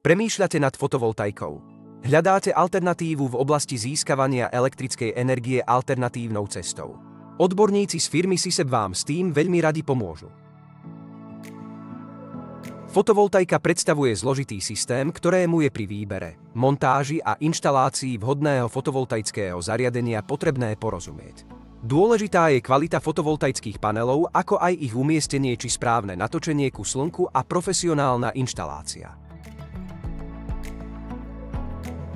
Premýšľate nad fotovoltaikou. Hľadáte alternatívu v oblasti získavania elektrickej energie alternatívnou cestou. Odborníci z firmy SISEB vám s tým veľmi radi pomôžu. Fotovoltaika predstavuje zložitý systém, ktorému je pri výbere, montáži a inštalácii vhodného fotovoltaického zariadenia potrebné porozumieť. Dôležitá je kvalita fotovoltaických panelov, ako aj ich umiestnenie či správne natočenie ku slnku a profesionálna inštalácia.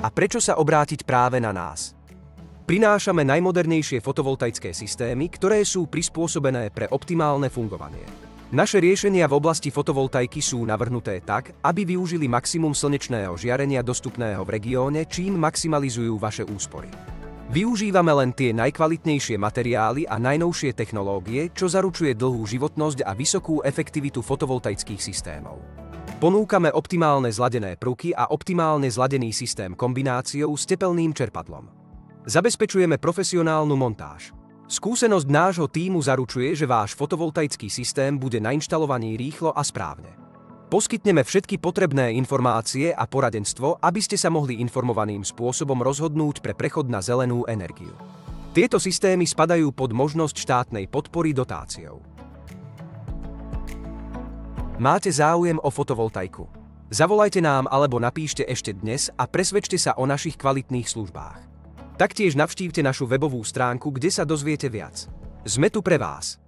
A prečo sa obrátiť práve na nás? Prinášame najmodernejšie fotovoltaické systémy, ktoré sú prispôsobené pre optimálne fungovanie. Naše riešenia v oblasti fotovoltaiky sú navrhnuté tak, aby využili maximum slnečného žiarenia dostupného v regióne, čím maximalizujú vaše úspory. Využívame len tie najkvalitnejšie materiály a najnovšie technológie, čo zaručuje dlhú životnosť a vysokú efektivitu fotovoltaických systémov. Ponúkame optimálne zladené prvky a optimálne zladený systém kombináciou s tepelným čerpadlom. Zabezpečujeme profesionálnu montáž. Skúsenosť nášho tímu zaručuje, že váš fotovoltaický systém bude nainštalovaný rýchlo a správne. Poskytneme všetky potrebné informácie a poradenstvo, aby ste sa mohli informovaným spôsobom rozhodnúť pre prechod na zelenú energiu. Tieto systémy spadajú pod možnosť štátnej podpory dotáciou. Máte záujem o fotovoltaiku? Zavolajte nám alebo napíšte ešte dnes a presvedčte sa o našich kvalitných službách. Taktiež navštívte našu webovú stránku, kde sa dozviete viac. Sme tu pre vás.